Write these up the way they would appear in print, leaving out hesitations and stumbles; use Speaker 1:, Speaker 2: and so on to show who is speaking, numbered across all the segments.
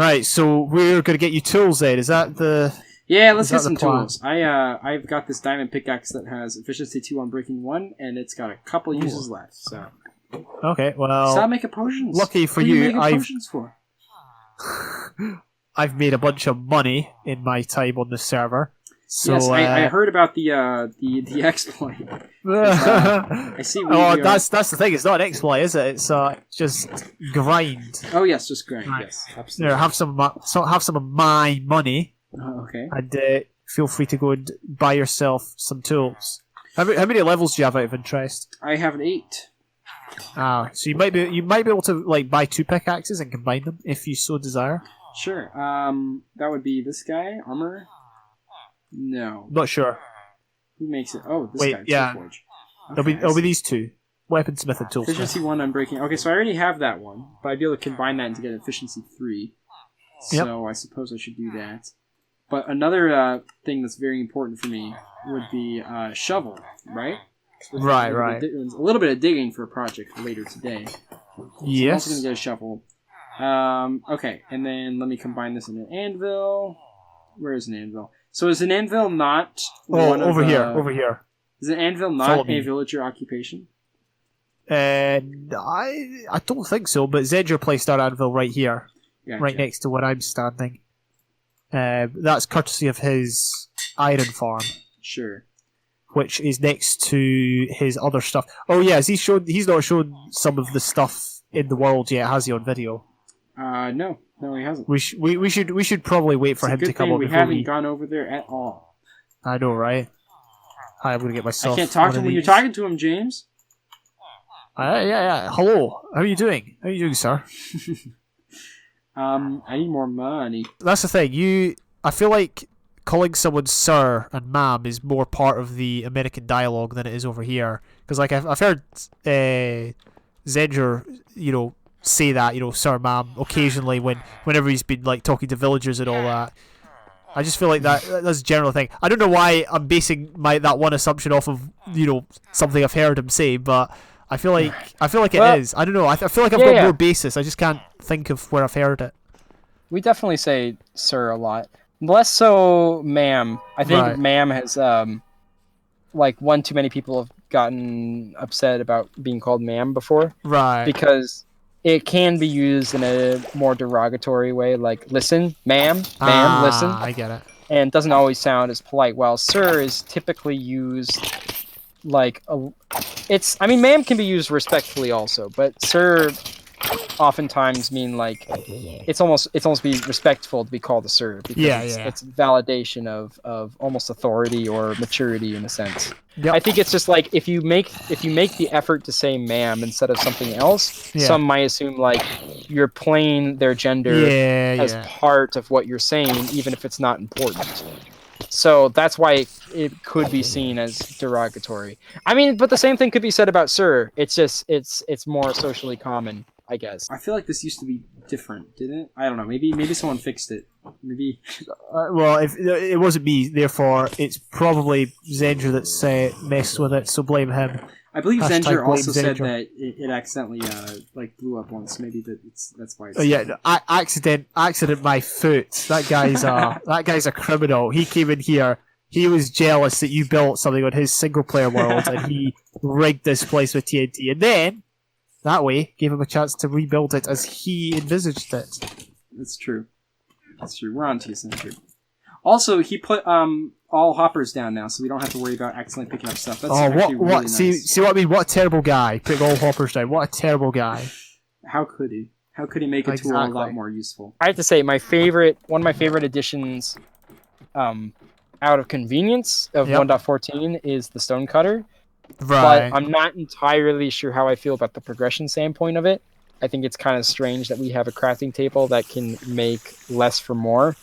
Speaker 1: Right, so we're going to get you tools then. Is that the...
Speaker 2: Yeah, let's get
Speaker 1: the
Speaker 2: some
Speaker 1: plan?
Speaker 2: tools. I've got this diamond pickaxe that has efficiency 2 on breaking 1, and it's got a couple uses left. So
Speaker 1: Okay, well...
Speaker 2: stop making potions.
Speaker 1: Lucky for
Speaker 2: what are
Speaker 1: you,
Speaker 2: making potions for?
Speaker 1: I've made a bunch of money in my time on the server. So,
Speaker 2: yes, I heard about the exploit. I see.
Speaker 1: That's the thing. It's not an exploit, is it? It's just grind.
Speaker 2: Oh yes, just grind. Right. Yes, absolutely.
Speaker 1: There, have some of my money.
Speaker 2: Okay.
Speaker 1: And feel free to go and buy yourself some tools. How many levels do you have out of interest?
Speaker 2: I have an 8.
Speaker 1: So you might be able to like buy 2 pickaxes and combine them if you so desire.
Speaker 2: Sure. That would be this guy, armor. No.
Speaker 1: Not sure.
Speaker 2: Who makes it? Oh, this
Speaker 1: Wait,
Speaker 2: guy.
Speaker 1: yeah.
Speaker 2: Okay,
Speaker 1: it'll be these 2. Weaponsmith and toolsmith.
Speaker 2: Efficiency 1 on breaking. Okay, so I already have that one, but I'd be able to combine that to get efficiency 3. So I suppose I should do that. But another thing that's very important for me would be shovel, right?
Speaker 1: Right.
Speaker 2: A little bit of digging for a project for later today. So
Speaker 1: yes.
Speaker 2: I'm also going to get a shovel. Okay, and then let me combine this in an anvil. Where is an anvil? So is an anvil not...
Speaker 1: over here.
Speaker 2: Is an anvil not a villager occupation?
Speaker 1: I don't think so, but Zedger placed our anvil right here. Gotcha. Right next to where I'm standing. That's courtesy of his iron farm.
Speaker 2: Sure.
Speaker 1: Which is next to his other stuff. Oh yeah, he's not shown some of the stuff in the world yet, has he, on video?
Speaker 2: No, he hasn't.
Speaker 1: We should probably wait for him to come over.
Speaker 2: We haven't gone over there at all.
Speaker 1: I know, right? I'm gonna get myself.
Speaker 2: I can't talk to him when you're talking to him, James.
Speaker 1: Yeah. Hello. How are you doing? How are you doing, sir?
Speaker 2: I need more money.
Speaker 1: That's the thing. I feel like calling someone sir and ma'am is more part of the American dialogue than it is over here. Because like I've heard Zedger, say that, sir, ma'am, occasionally whenever he's been like talking to villagers and all that. I just feel like that's a general thing. I don't know why I'm basing that one assumption off of something I've heard him say, but I feel like it is. I don't know. I feel like I've got more basis. I just can't think of where I've heard it.
Speaker 3: We definitely say sir a lot. Less so ma'am. I think ma'am has one too many people have gotten upset about being called ma'am before.
Speaker 1: Right.
Speaker 3: Because it can be used in a more derogatory way, like listen, ma'am, listen.
Speaker 1: I get it.
Speaker 3: And it doesn't always sound as polite, while sir is typically used ma'am can be used respectfully also, but sir oftentimes mean it's almost be respectful to be called a sir, because it's validation of almost authority or maturity in a sense. Yep. I think it's just like if you make the effort to say ma'am instead of something else, some might assume you're playing their gender as part of what you're saying, even if it's not important. So that's why it could be seen as derogatory. I mean, but the same thing could be said about sir. It's just it's more socially common, I guess.
Speaker 2: I feel like this used to be different, didn't it? I don't know. Maybe someone fixed it. Maybe.
Speaker 1: Well, if it wasn't me, therefore it's probably Zendra that's messed with it. So blame him.
Speaker 2: I believe Zendra also said that it accidentally blew up once. Maybe that's why.
Speaker 1: Accident my foot. That guy's a criminal. He came in here. He was jealous that you built something on his single player world, and he rigged this place with TNT, and then that way gave him a chance to rebuild it as he envisaged it.
Speaker 2: That's true. We're on to you, Zendra. Also, he put all hoppers down now, so we don't have to worry about accidentally picking up stuff. That's actually really nice.
Speaker 1: See what I mean? What a terrible guy! Putting all hoppers down. What a terrible guy!
Speaker 2: How could he? How could he make a tool a lot more useful?
Speaker 3: I have to say, one of my favorite additions, out of convenience of 1.14 is the stone cutter.
Speaker 1: Right.
Speaker 3: But I'm not entirely sure how I feel about the progression standpoint of it. I think it's kind of strange that we have a crafting table that can make less for more,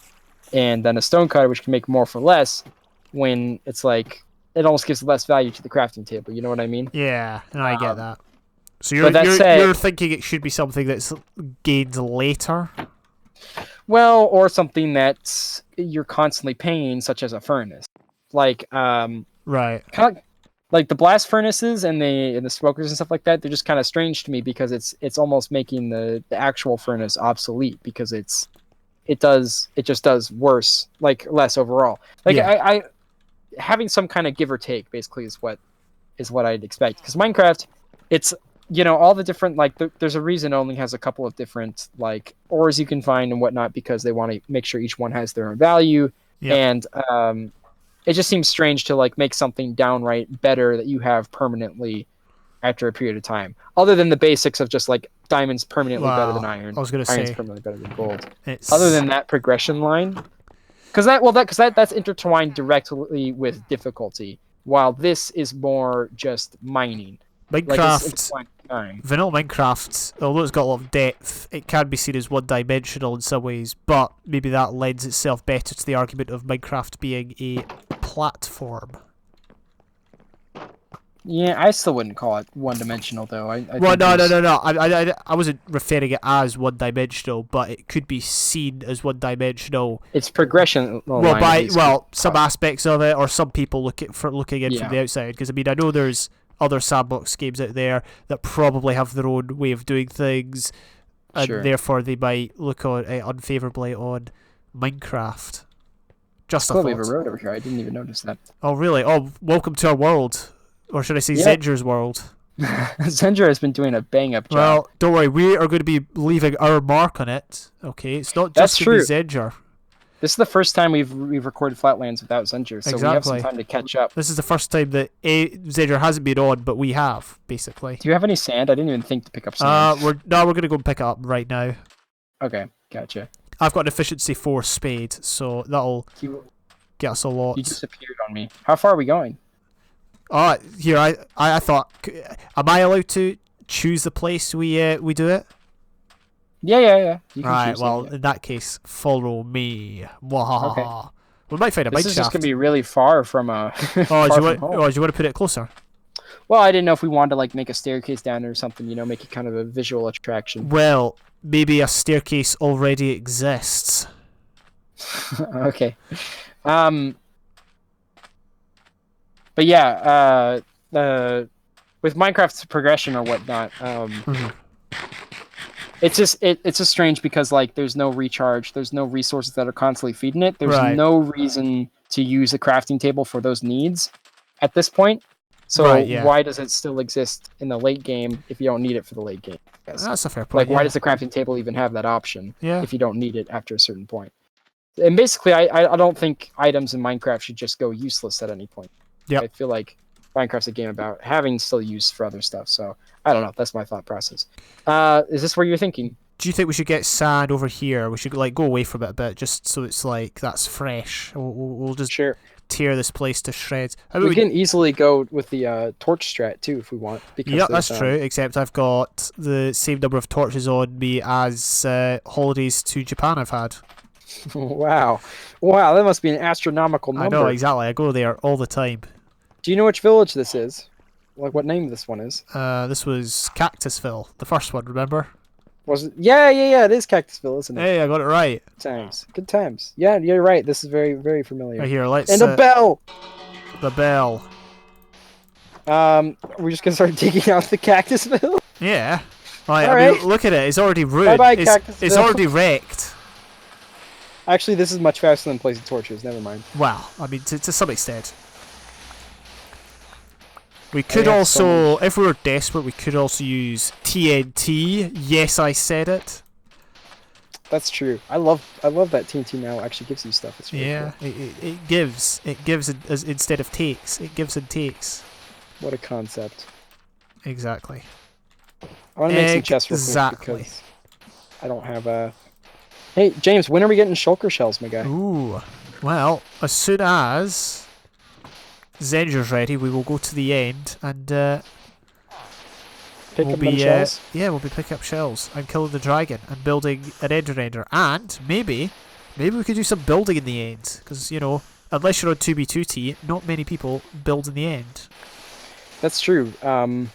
Speaker 3: and then a stone cutter which can make more for less, when it's it almost gives less value to the crafting table. You know what I mean?
Speaker 1: Yeah, no, I get that. So you're thinking it should be something that's gained later?
Speaker 3: Well, or something that you're constantly paying, such as a furnace. Right. Kind of like the blast furnaces and the smokers and stuff like that, they're just kind of strange to me because it's almost making the actual furnace obsolete, because it's it just does worse, like less overall. Like
Speaker 1: Yeah.
Speaker 3: I having some kind of give or take basically is what I'd expect. Because Minecraft, it's all the different like there's a reason it only has a couple of different like ores you can find and whatnot because they want to make sure each one has their own value.
Speaker 1: Yep.
Speaker 3: And it just seems strange to like make something downright better that you have permanently after a period of time, other than the basics of just like diamonds permanently better than iron,
Speaker 1: I was gonna
Speaker 3: iron's
Speaker 1: say
Speaker 3: permanently better than gold.
Speaker 1: it's
Speaker 3: Other than that progression line, because that's intertwined directly with difficulty, while this is more just mining. Like it's
Speaker 1: Minecraft.
Speaker 3: intertwined with time.
Speaker 1: Vanilla Minecraft, although it's got a lot of depth, it can be seen as one-dimensional in some ways, but maybe that lends itself better to the argument of Minecraft being a platform.
Speaker 3: Yeah, I still wouldn't call it one-dimensional though.
Speaker 1: Well, no. I wasn't referring it as one-dimensional, but it could be seen as one-dimensional.
Speaker 3: It's progression.
Speaker 1: Some aspects of it, or some people looking in from the outside. Because I mean, I know there's other sandbox games out there that probably have their own way of doing things, and therefore they might look on unfavorably on Minecraft. Just a thought.
Speaker 3: We have a road over here. I didn't even notice that.
Speaker 1: Oh really? Oh, welcome to our world, or should I say Zenger's world?
Speaker 3: Zenger has been doing a bang-up job.
Speaker 1: Well, don't worry, we are going to be leaving our mark on it. Okay, it's not just going to be Zenger.
Speaker 3: This is the first time we've recorded Flatlands without Zenger, so we have some time to catch up.
Speaker 1: This is the first time that Zenger hasn't been on, but we have, basically.
Speaker 3: Do you have any sand? I didn't even think to pick up sand.
Speaker 1: We're going to go and pick it up right now.
Speaker 3: Okay, gotcha.
Speaker 1: I've got an efficiency 4 spade, so that'll get us a lot.
Speaker 3: You disappeared on me. How far are we going?
Speaker 1: Here, I thought, am I allowed to choose the place we do it?
Speaker 3: Yeah.
Speaker 1: Right, well, in that case, follow me. Okay. We might find a mine shaft.
Speaker 3: This is just going to be really far from
Speaker 1: do you want to put it closer?
Speaker 3: Well, I didn't know if we wanted to like make a staircase down or something, make it kind of a visual attraction.
Speaker 1: Well, maybe a staircase already exists.
Speaker 3: Okay. But yeah, with Minecraft's progression or whatnot, it's just strange because like there's no recharge, there's no resources that are constantly feeding it. There's no reason to use a crafting table for those needs at this point. So why does it still exist in the late game if you don't need it for the late game?
Speaker 1: That's a fair point.
Speaker 3: Like, why does the crafting table even have that option if you don't need it after a certain point? And basically, I don't think items in Minecraft should just go useless at any point.
Speaker 1: Yep.
Speaker 3: I feel like Minecraft's a game about having still use for other stuff. So I don't know. That's my thought process. Is this where you're thinking?
Speaker 1: Do you think we should get sand over here? We should like go away from it a bit, just so it's like that's fresh. We'll just tear this place to shreds.
Speaker 3: We can easily go with the torch strat too if we want.
Speaker 1: Yeah, that's true. Except I've got the same number of torches on me as holidays to Japan I've had.
Speaker 3: Wow, that must be an astronomical number.
Speaker 1: I know, exactly. I go there all the time.
Speaker 3: Do you know which village this is? Like what name this one is?
Speaker 1: This was Cactusville, the first one, remember?
Speaker 3: Was it? Yeah, it is Cactusville, isn't it?
Speaker 1: Hey, I got it right.
Speaker 3: Good times. Yeah, you're right. This is very, very familiar.
Speaker 1: Right here, let's...
Speaker 3: And a bell!
Speaker 1: The bell.
Speaker 3: We're just gonna start digging out the Cactusville?
Speaker 1: Yeah. Right, I mean, look at it. It's already ruined.
Speaker 3: Bye-bye, Cactusville.
Speaker 1: It's already wrecked.
Speaker 3: Actually, this is much faster than placing torches. Never mind.
Speaker 1: Well, I mean, to some extent. We could also, if we were desperate, we could also use TNT. Yes, I said it.
Speaker 3: That's true. I love that TNT now actually gives you stuff. It's really cool.
Speaker 1: It gives instead of takes. It gives and takes.
Speaker 3: What a concept.
Speaker 1: Exactly.
Speaker 3: I want to make some chests real quick because I don't have a... Hey, James, when are we getting shulker shells, my guy?
Speaker 1: Ooh. Well, as soon as Zenger's ready, we will go to the end and
Speaker 3: pick up shells?
Speaker 1: Yeah, we'll be picking up shells and killing the dragon and building an ender. And maybe we could do some building in the end. Because, unless you're on 2b2t, not many people build in the end.
Speaker 3: That's true. In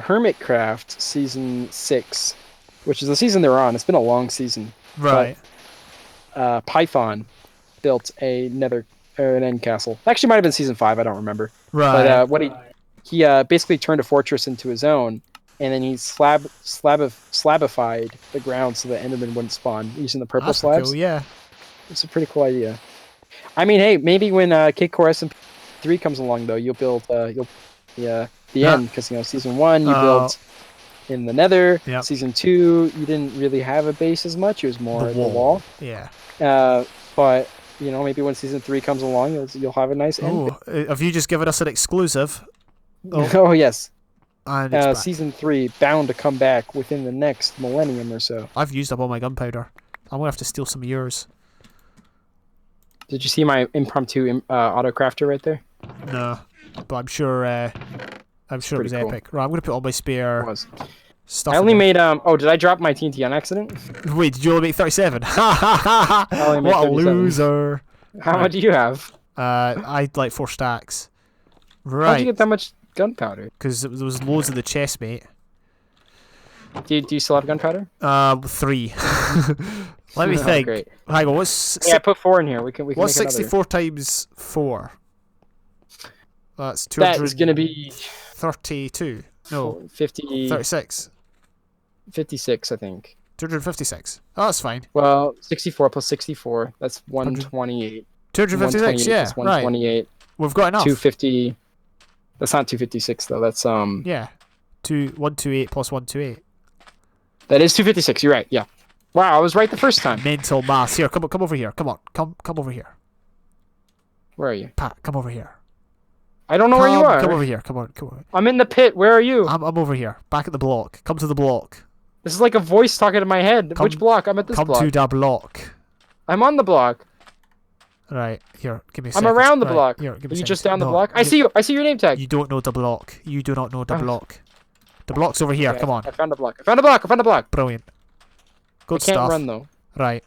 Speaker 3: Hermitcraft Season 6, which is the season they're on, it's been a long season.
Speaker 1: Right.
Speaker 3: But, Python built an end castle. Actually, might have been Season 5, I don't remember.
Speaker 1: Right.
Speaker 3: But he basically turned a fortress into his own, and then he slabified the ground so the Enderman wouldn't spawn using the purple
Speaker 1: That's
Speaker 3: slabs.
Speaker 1: cool, yeah.
Speaker 3: It's a pretty cool idea. I mean, hey, maybe when Cakecore SMP3 comes along, though, you'll build the end, because season 1 you built in the Nether.
Speaker 1: Yep.
Speaker 3: Season 2 you didn't really have a base as much; it was more the wall.
Speaker 1: Yeah.
Speaker 3: But maybe when season 3 comes along, you'll have a nice end.
Speaker 1: Oh, have you just given us an exclusive?
Speaker 3: Oh yes.
Speaker 1: And it's back.
Speaker 3: Season 3 bound to come back within the next millennium or so.
Speaker 1: I've used up all my gunpowder. I'm gonna have to steal some of yours.
Speaker 3: Did you see my impromptu auto crafter right there?
Speaker 1: No, but I'm sure it was
Speaker 3: cool.
Speaker 1: epic. Right, I'm gonna put all my spare stuff.
Speaker 3: I only
Speaker 1: in
Speaker 3: made Oh, did I drop my TNT on accident?
Speaker 1: there. Wait, did you only make 37? Ha ha ha ha! What a loser!
Speaker 3: How much do you have?
Speaker 1: I had like 4 stacks.
Speaker 3: How'd
Speaker 1: Right.
Speaker 3: you get that much gunpowder?
Speaker 1: Because there was loads in the chest, mate.
Speaker 3: Do you still have gunpowder?
Speaker 1: 3. Let me think.
Speaker 3: Great.
Speaker 1: Hang on, what's
Speaker 3: put 4 in here. We can
Speaker 1: what's
Speaker 3: make
Speaker 1: 64 times 4? That's
Speaker 3: That is gonna be
Speaker 1: 32. No,
Speaker 3: 50.
Speaker 1: 36.
Speaker 3: 56, I think.
Speaker 1: 256. Oh, that's fine.
Speaker 3: Well, 64 plus 64. That's 128.
Speaker 1: 256. Yeah,
Speaker 3: plus 128.
Speaker 1: right. We've got enough.
Speaker 3: 250. That's not 256 though. That's
Speaker 1: Yeah, 128 plus 128.
Speaker 3: That is 256. You're right. Yeah. Wow, I was right the first time.
Speaker 1: Mental maths. Here, come over here. Come on, come over here.
Speaker 3: Where are you?
Speaker 1: Pat, come over here.
Speaker 3: I don't know where you are.
Speaker 1: Come over here. Come on.
Speaker 3: I'm in the pit. Where are you?
Speaker 1: I'm over here. Back at the block. Come to the block.
Speaker 3: This is like a voice talking to my head. Which block? I'm at this block.
Speaker 1: Come to the block.
Speaker 3: I'm on the block.
Speaker 1: Right, here, give me a
Speaker 3: I'm
Speaker 1: second.
Speaker 3: around the block.
Speaker 1: Here, give me
Speaker 3: Are you
Speaker 1: a
Speaker 3: just
Speaker 1: second.
Speaker 3: down the
Speaker 1: No,
Speaker 3: block? I see you. I see your name tag.
Speaker 1: You don't know the block. You do not know the block. The block's over here.
Speaker 3: Okay,
Speaker 1: Come on.
Speaker 3: I found a block. I found a block. I found a block.
Speaker 1: Brilliant. Good
Speaker 3: I can't
Speaker 1: stuff.
Speaker 3: run though.
Speaker 1: Right.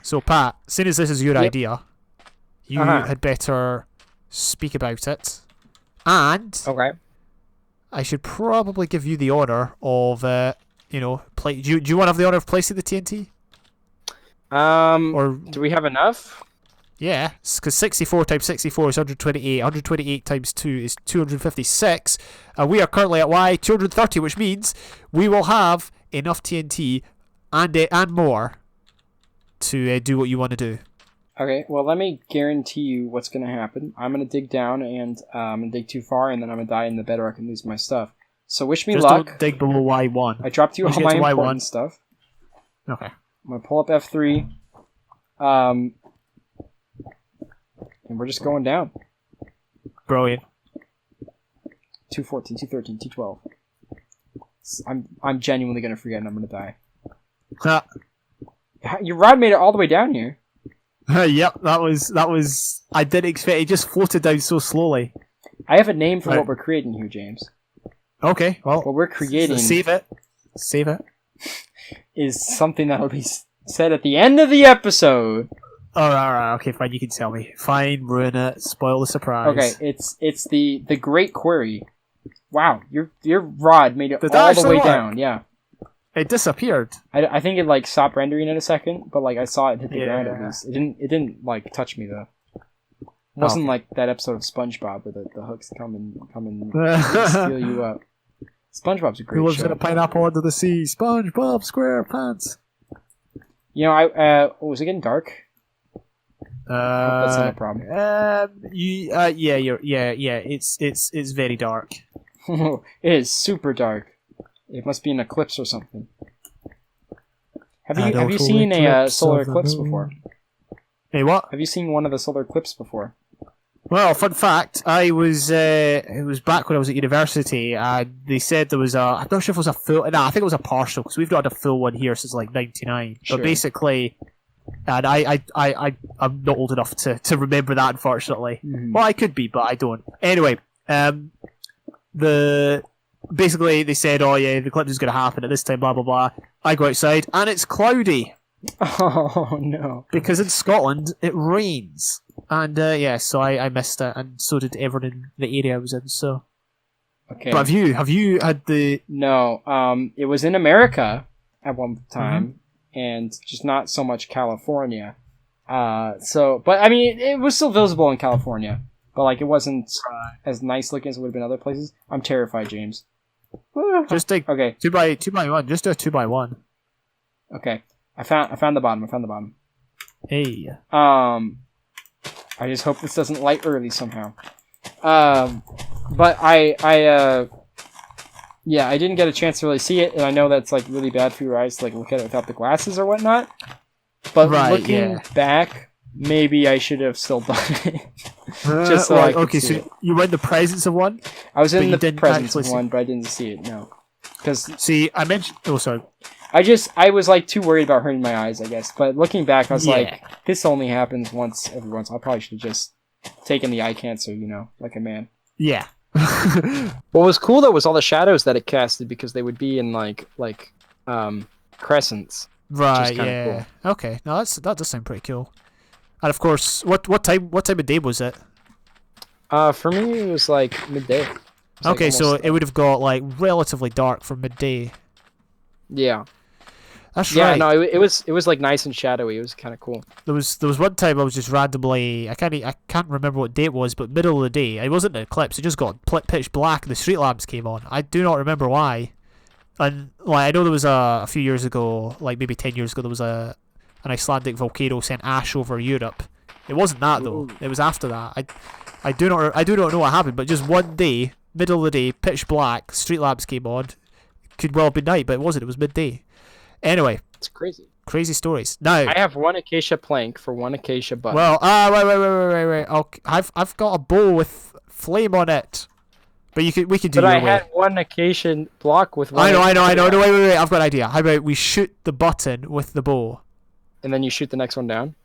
Speaker 1: So, Pat, seeing as this is your idea, you
Speaker 3: Uh-huh.
Speaker 1: had better speak about it. And
Speaker 3: Okay.
Speaker 1: I should probably give you the honor of, play. Do you want to have the honor of placing the TNT? Or
Speaker 3: Do we have enough?
Speaker 1: yeah, because 64 times 64 is 128. 128 times 2 is 256. We are currently at 230, which means we will have enough TNT and more to do what you want to do.
Speaker 3: Okay, well, let me guarantee you what's going to happen. I'm going to dig down, and I'm going to dig too far, and then I'm going to die in the bedrock and lose my stuff. So wish me
Speaker 1: Just
Speaker 3: luck.
Speaker 1: don't dig below Y1.
Speaker 3: I dropped you
Speaker 1: Once
Speaker 3: all
Speaker 1: you get
Speaker 3: my
Speaker 1: to
Speaker 3: important
Speaker 1: Y1.
Speaker 3: stuff.
Speaker 1: Okay.
Speaker 3: I'm going to pull up F3. And we're just going down.
Speaker 1: Brilliant.
Speaker 3: 214, 213, 212. I'm genuinely going to forget and I'm going to die. Your rod made it all the way down here.
Speaker 1: Yep, that was. I didn't expect it. Just floated down so slowly.
Speaker 3: I have a name for
Speaker 1: Right.
Speaker 3: what we're creating here, James.
Speaker 1: Okay, well,
Speaker 3: What we're creating
Speaker 1: save it.
Speaker 3: is something that'll be said at the end of the episode.
Speaker 1: All right, okay, fine. You can tell me. Fine, ruin it. Spoil the surprise.
Speaker 3: Okay, it's the Great Query. Wow, your rod made it
Speaker 1: Did that
Speaker 3: all the
Speaker 1: actually
Speaker 3: way
Speaker 1: work?
Speaker 3: down. Yeah,
Speaker 1: It disappeared.
Speaker 3: I think it stopped rendering in a second, but I saw it hit the ground at
Speaker 1: Yeah.
Speaker 3: least. It didn't touch me though. It wasn't like that episode of SpongeBob where the hooks come and steal you up. SpongeBob's a great
Speaker 1: Who lives
Speaker 3: show.
Speaker 1: in a pineapple under the sea? SpongeBob SquarePants.
Speaker 3: Was it getting dark? That's not a problem.
Speaker 1: It's very dark.
Speaker 3: It is super dark. It must be an eclipse or something. Have you seen a solar eclipse before?
Speaker 1: Hey, what?
Speaker 3: Have you seen one of the solar eclipses before?
Speaker 1: Well, fun fact, it was back when I was at university, and they said there was I'm not sure if it was a full, no, I think it was a partial, because we've not had a full one here since 99.
Speaker 3: Sure.
Speaker 1: But basically, and I'm not old enough to remember that, unfortunately.
Speaker 3: Mm-hmm.
Speaker 1: Well, I could be, but I don't. Anyway, basically they said, oh yeah, the eclipse is going to happen at this time, blah blah blah. I go outside, and it's cloudy.
Speaker 3: Oh no!
Speaker 1: Because in Scotland it rains, and so I missed it, and so did everyone in the area I was in. So,
Speaker 3: Okay.
Speaker 1: but have you had the?
Speaker 3: No. It was in America at one time, and just not so much California. But I mean, it was still visible in California, but it wasn't as nice looking as it would have been other places. I'm terrified, James.
Speaker 1: Just take
Speaker 2: Okay.
Speaker 1: 2x1. Just do a 2x1.
Speaker 2: Okay. I found the bottom.
Speaker 1: Hey.
Speaker 2: I just hope this doesn't light early somehow. But I didn't get a chance to really see it, and I know that's like really bad for your eyes to like look at it without the glasses or whatnot. But looking back, maybe I should have still done it. Just so I could see it.
Speaker 1: You were in the presence of one?
Speaker 2: I was in the presence of one, but I didn't see it, no.
Speaker 1: See, I mentioned... Oh, sorry.
Speaker 2: I was like too worried about hurting my eyes, I guess. But looking back, I was like, this only happens once every once. I probably should have just taken the eye cancer, like a man.
Speaker 1: Yeah.
Speaker 3: What was cool though was all the shadows that it casted because they would be in like crescents.
Speaker 1: Right. Yeah. Cool. Okay. No, that does sound pretty cool. And of course, what time of day was it?
Speaker 3: For me, it was like midday.
Speaker 1: Okay, so it would have got like relatively dark for midday.
Speaker 3: Yeah.
Speaker 1: That's right.
Speaker 3: Yeah, no, it was like nice and shadowy. It was kind of cool.
Speaker 1: There was one time I was just randomly I can't remember what day it was, but middle of the day. It wasn't an eclipse. It just got pitch black and the street lamps came on. I do not remember why. And like I know there was a few years ago, like maybe 10 years ago, there was an Icelandic volcano sent ash over Europe. It wasn't that though. It was after that. I do not know what happened, but just one day, middle of the day, pitch black, street lamps came on. Could well be night, but it wasn't. It was midday. Anyway,
Speaker 3: it's crazy.
Speaker 1: Crazy stories. Now
Speaker 3: I have one acacia plank for one acacia button.
Speaker 1: Well, wait. Okay, I've got a bow with flame on it, but we could do.
Speaker 3: But
Speaker 1: your
Speaker 3: I
Speaker 1: way.
Speaker 3: had one acacia block with. One
Speaker 1: I know. No, wait. I've got an idea. How about we shoot the button with the bow,
Speaker 3: and then you shoot the next one down.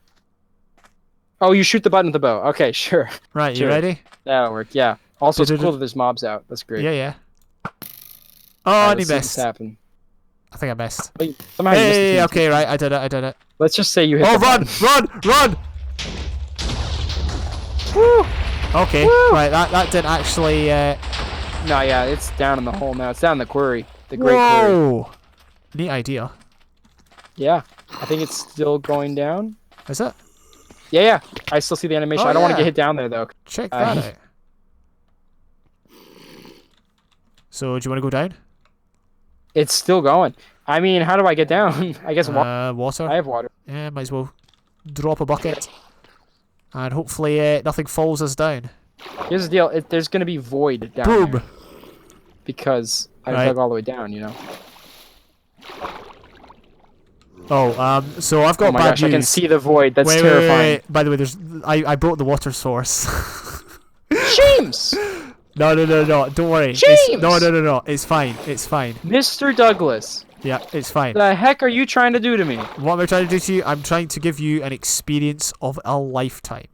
Speaker 3: Oh, you shoot the button with the bow. Okay, sure.
Speaker 1: Right,
Speaker 3: sure.
Speaker 1: You ready?
Speaker 3: That'll work. Yeah. Also, it's cool that there's mobs out. That's great.
Speaker 1: Yeah. Oh, and he missed.
Speaker 3: Happen.
Speaker 1: I think I missed.
Speaker 3: Wait,
Speaker 1: hey, okay, right. I did it.
Speaker 3: Let's just say you hit.
Speaker 1: Oh, run! Woo! Okay,
Speaker 3: Woo!
Speaker 1: right. That didn't actually.
Speaker 3: No, yeah, it's down in the hole now. It's down in the quarry, the great
Speaker 1: quarry.
Speaker 3: Quarry.
Speaker 1: Neat idea.
Speaker 3: Yeah, I think it's still going down.
Speaker 1: Is it?
Speaker 3: Yeah. I still see the animation. I don't want to get hit down there though.
Speaker 1: Check that out. So, do you want to go down?
Speaker 3: It's still going. I mean, how do I get down? I guess
Speaker 1: water.
Speaker 3: I have water.
Speaker 1: Yeah, might as well drop a bucket. And hopefully nothing falls us down.
Speaker 3: Here's the deal. There's going to be void down
Speaker 1: Boom.
Speaker 3: there. Because I dug all the way down,
Speaker 1: Oh, so I've got
Speaker 3: my
Speaker 1: bad
Speaker 3: gosh,
Speaker 1: news.
Speaker 3: I can see the void. That's terrifying.
Speaker 1: Wait. By the way, I broke the water source.
Speaker 3: James!
Speaker 1: No. Don't worry.
Speaker 3: James!
Speaker 1: No. It's fine.
Speaker 3: Mr. Douglas.
Speaker 1: Yeah, it's fine.
Speaker 3: The heck are you trying to do to me?
Speaker 1: What am I trying to do to you? I'm trying to give you an experience of a lifetime.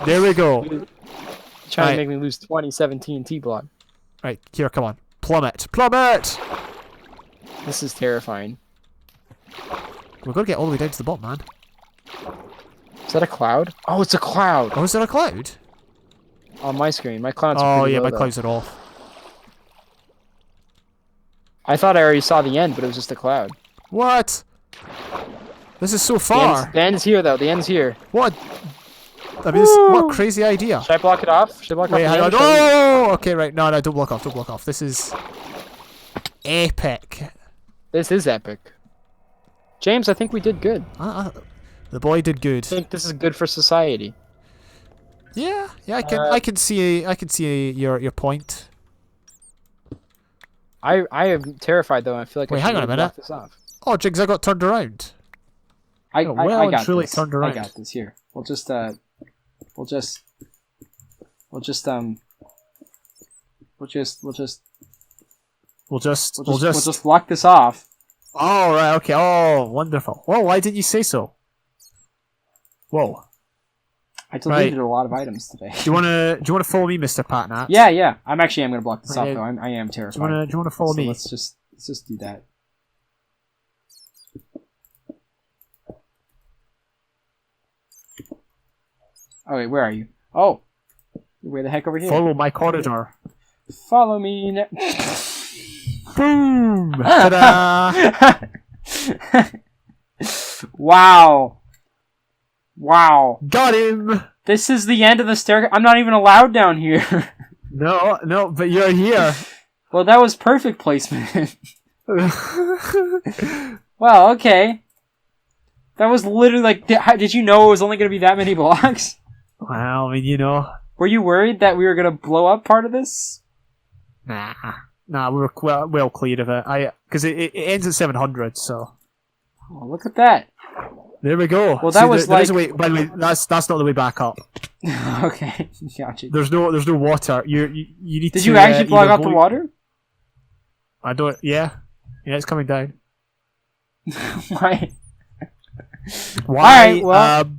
Speaker 1: There we go.
Speaker 3: Trying to make me lose 2017 T-block.
Speaker 1: Right, here, come on. Plummet!
Speaker 3: This is terrifying.
Speaker 1: We're going to get all the way down to the bottom, man.
Speaker 3: Is that a cloud? Oh, it's a cloud!
Speaker 1: Oh, is there a cloud?
Speaker 3: On my screen. My clouds are pretty low,
Speaker 1: my
Speaker 3: though.
Speaker 1: clouds are off.
Speaker 3: I thought I already saw the end, but it was just a cloud.
Speaker 1: What? This is so far.
Speaker 3: The end's here, though. The end's here.
Speaker 1: What? I mean, what a crazy idea.
Speaker 3: Should I block it off?
Speaker 1: Wait, hang on. Oh! Okay, right. No, don't block off. This is epic.
Speaker 3: This is epic. James, I think we did good.
Speaker 1: The boy did good.
Speaker 3: I think this is good for society.
Speaker 1: Yeah, I can see your point.
Speaker 3: I am terrified though. I feel like
Speaker 1: Wait,
Speaker 3: I should
Speaker 1: hang on a minute.
Speaker 3: block this off.
Speaker 1: Oh, Jigs, I got turned around.
Speaker 2: I got
Speaker 1: truly
Speaker 2: this.
Speaker 1: turned around.
Speaker 2: I got this. Here, we'll just block this off.
Speaker 1: Oh right, okay. Oh, wonderful. Well, why didn't you say so? Whoa.
Speaker 2: I deleted a lot of items today.
Speaker 1: Do you wanna follow me, Mr. Pat Nat?
Speaker 2: Yeah. I'm gonna block this off though. I am terrified.
Speaker 1: Do you wanna follow me?
Speaker 2: Let's just do that. Okay, where are you? Oh, where the heck over here?
Speaker 1: Follow my corridor.
Speaker 2: Follow me.
Speaker 1: Boom! Ta-da!
Speaker 2: Wow.
Speaker 1: Got him!
Speaker 2: This is the end of the staircase. I'm not even allowed down here.
Speaker 1: No, but you're here.
Speaker 2: Well, that was perfect placement. Wow, okay. That was literally like... Did you know it was only going to be that many blocks?
Speaker 1: Well, I mean, you know.
Speaker 2: Were you worried that we were going to blow up part of this?
Speaker 1: Nah, we were well clear of it. Because it ends at 700, so...
Speaker 2: Oh, look at that.
Speaker 1: There we go.
Speaker 2: Well, that was
Speaker 1: there is
Speaker 2: like...
Speaker 1: a way, by the way, that's not the way back up.
Speaker 2: Okay, gotcha.
Speaker 1: There's no water. You need to...
Speaker 2: Did you actually block out the water?
Speaker 1: I don't... Yeah, it's coming down.
Speaker 2: Why?
Speaker 1: Why?
Speaker 2: Alright, well...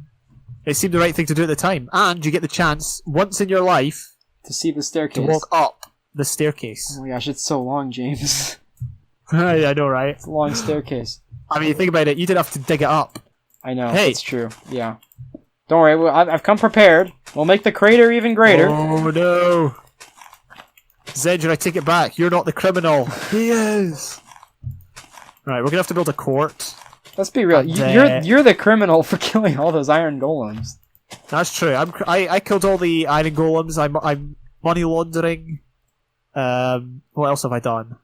Speaker 1: it seemed the right thing to do at the time. And you get the chance, once in your life...
Speaker 2: To see the staircase.
Speaker 1: To walk up the staircase.
Speaker 2: Oh my gosh, it's so long, James.
Speaker 1: Yeah, I know, right?
Speaker 2: It's a long staircase.
Speaker 1: I mean, think about it. You didn't have to dig it up.
Speaker 2: I know,
Speaker 1: hey.
Speaker 2: it's true. Yeah. Don't worry, I've come prepared. We'll make the crater even greater.
Speaker 1: Oh, no. Zedger, I take it back. You're not the criminal. He is. Right, we're going to have to build a court.
Speaker 2: Let's be real. You're the criminal for killing all those iron golems.
Speaker 1: That's true. I killed all the iron golems. I'm money laundering. What else have I done?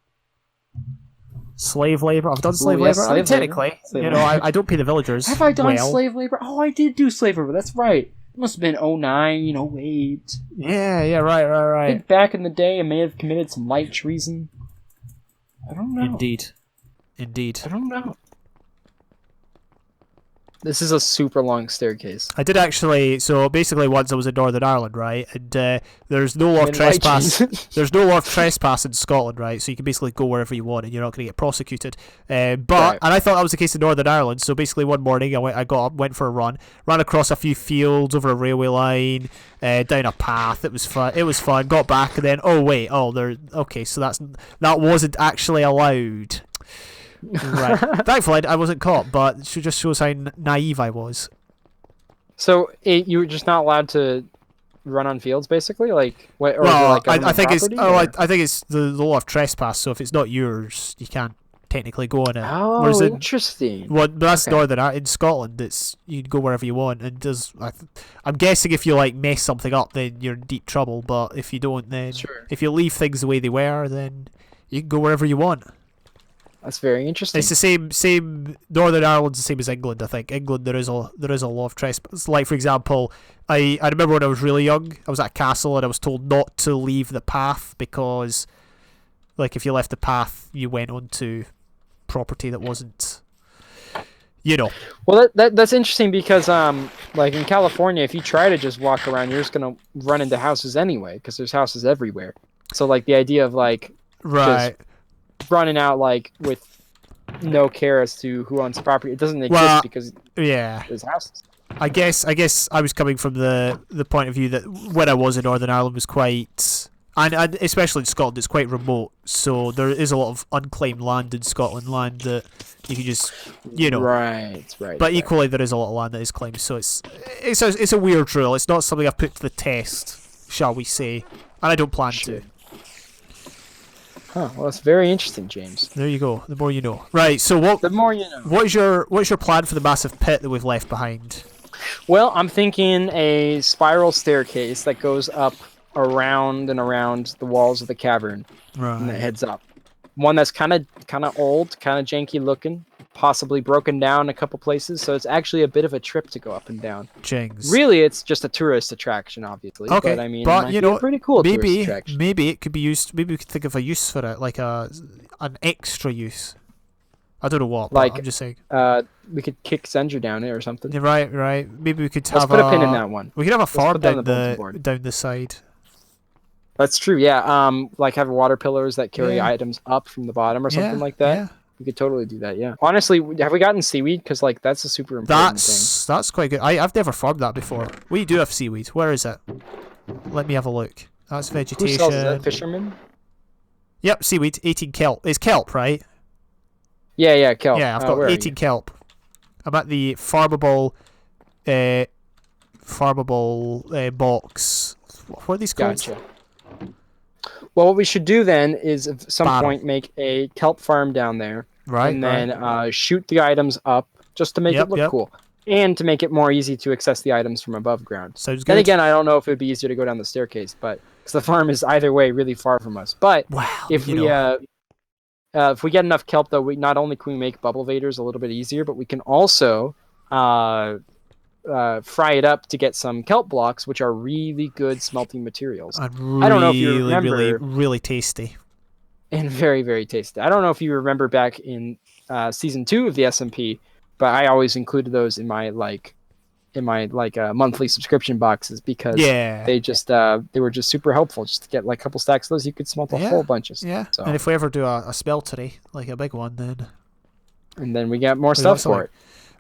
Speaker 1: Slave labor. I've done slave labor. I mean, technically, I don't pay the villagers.
Speaker 2: Have I done slave labor? Oh, I did do slave labor. That's right. It must have been 09, 08.
Speaker 1: Yeah, right.
Speaker 2: I think back in the day, I may have committed some light treason. I don't know.
Speaker 1: Indeed.
Speaker 2: I don't know. This is a super long staircase.
Speaker 1: I did actually. So basically, once I was in Northern Ireland, right, and there's no law of trespass. There's no law of trespass in Scotland, right? So you can basically go wherever you want, and you're not going to get prosecuted. And I thought that was the case in Northern Ireland. So basically, one morning I got up, went for a run, ran across a few fields, over a railway line, down a path. It was fun. Got back, and then okay, so that wasn't actually allowed. Right. Thankfully, I wasn't caught, but it just shows how naive I was.
Speaker 2: So you were just not allowed to run on fields, basically, like what? Or
Speaker 1: well,
Speaker 2: like
Speaker 1: I think it's.
Speaker 2: I
Speaker 1: think it's the law of trespass. So if it's not yours, you can't technically go on it.
Speaker 2: Oh, interesting.
Speaker 1: Well, that's Northern in Scotland. It's you can go wherever you want, and I'm guessing if you like mess something up, then you're in deep trouble. But if you don't, then if you leave things the way they were, then you can go wherever you want.
Speaker 2: That's very interesting.
Speaker 1: It's the same. Northern Ireland's the same as England. I think England there is a law of trespass. Like for example, I remember when I was really young, I was at a castle and I was told not to leave the path because, like, if you left the path, you went onto property that wasn't,
Speaker 2: Well, that's interesting because like in California, if you try to just walk around, you're just gonna run into houses anyway because there's houses everywhere. So like the idea of like
Speaker 1: right.
Speaker 2: Just running out like with no care as to who owns the property. It doesn't exist because there's houses.
Speaker 1: I guess I was coming from the point of view that when I was in Northern Ireland was quite, and especially in Scotland, it's quite remote. So there is a lot of unclaimed land in Scotland, land that you can just,
Speaker 2: Right.
Speaker 1: But equally, there is a lot of land that is claimed. So it's a weird rule. It's not something I've put to the test, shall we say? And I don't plan to.
Speaker 2: Huh, well, that's very interesting, James.
Speaker 1: There you go. The more you know. Right. So
Speaker 2: the more you know.
Speaker 1: What's your plan for the massive pit that we've left behind?
Speaker 2: Well, I'm thinking a spiral staircase that goes up around and around the walls of the cavern, and it heads up. One that's kind of old, kind of janky looking, possibly broken down a couple places. So it's actually a bit of a trip to go up and down.
Speaker 1: Jings.
Speaker 2: Really, it's just a tourist attraction, obviously.
Speaker 1: Okay,
Speaker 2: but I mean,
Speaker 1: but
Speaker 2: it might be a pretty cool tourist attraction.
Speaker 1: Maybe it could be used. Maybe we could think of a use for it, like an extra use. I don't know what. Like I'm just saying.
Speaker 2: We could kick Zendra down it or something.
Speaker 1: Right. Maybe we could
Speaker 2: Let's put a pin in that one.
Speaker 1: We could have a farm down
Speaker 2: the
Speaker 1: down the side.
Speaker 2: That's true. Yeah. Like have water pillars that carry items up from the bottom or something like that.
Speaker 1: Yeah.
Speaker 2: We could totally do that. Yeah. Honestly, have we gotten seaweed? Because like that's a super important thing.
Speaker 1: That's quite good. I've never farmed that before. We do have seaweed. Where is it? Let me have a look. That's vegetation.
Speaker 2: Who sells that? Fisherman?
Speaker 1: Yep, seaweed. 18 kelp. It's kelp, right?
Speaker 2: Yeah, kelp.
Speaker 1: Yeah, I've got 18 kelp. I'm at the farmable box. What are these called?
Speaker 2: Gotcha. Well, what we should do then is at some point make a kelp farm down there.
Speaker 1: Right.
Speaker 2: And then shoot the items up just to make it look cool.
Speaker 3: and to make it more easy to access the items from above ground.
Speaker 1: Sounds good.
Speaker 3: Then again, I don't know if it would be easier to go down the staircase, but because the farm is either way really far from us. But
Speaker 1: wow.
Speaker 3: if we get enough kelp, though, we not only can we make bubble vaders a little bit easier, but we can also fry it up to get some kelp blocks, which are really good smelting materials.
Speaker 1: And really,
Speaker 3: I don't know if you remember,
Speaker 1: really tasty.
Speaker 3: And very, very tasty. I don't know if you remember back in season 2 of the SMP, but I always included those in my monthly subscription boxes because they were just super helpful. Just to get like a couple stacks of those, you could smelt a whole bunch of stuff.
Speaker 1: Yeah.
Speaker 3: So.
Speaker 1: And if we ever do a smeltery, like a big one,
Speaker 3: then we get more stuff for it.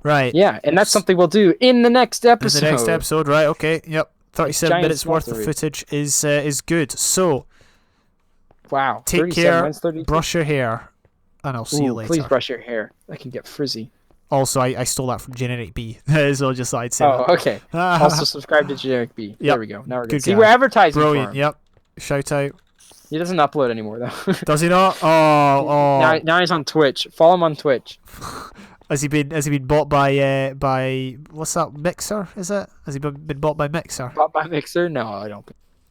Speaker 1: Right.
Speaker 3: Yeah, and that's something we'll do in the next episode.
Speaker 1: In the next episode, right? Okay. Yep. 37 minutes worth of footage is good. So.
Speaker 3: Wow.
Speaker 1: Take care. Brush your hair, and I'll see you later.
Speaker 3: Please brush your hair. That can get frizzy.
Speaker 1: Also, I stole that from Generic B. So just I'd say.
Speaker 3: Oh, okay. Also, subscribe to Generic B.
Speaker 1: Yep.
Speaker 3: There we go. Now we're good.
Speaker 1: See,
Speaker 3: we're advertising.
Speaker 1: Brilliant. Yep. Shout out.
Speaker 3: He doesn't upload anymore though.
Speaker 1: Does he not? Oh.
Speaker 3: Now he's on Twitch. Follow him on Twitch.
Speaker 1: Has he been bought by what's that, Mixer? Is it? Has he been bought by Mixer?
Speaker 3: Bought by Mixer? No, I don't think.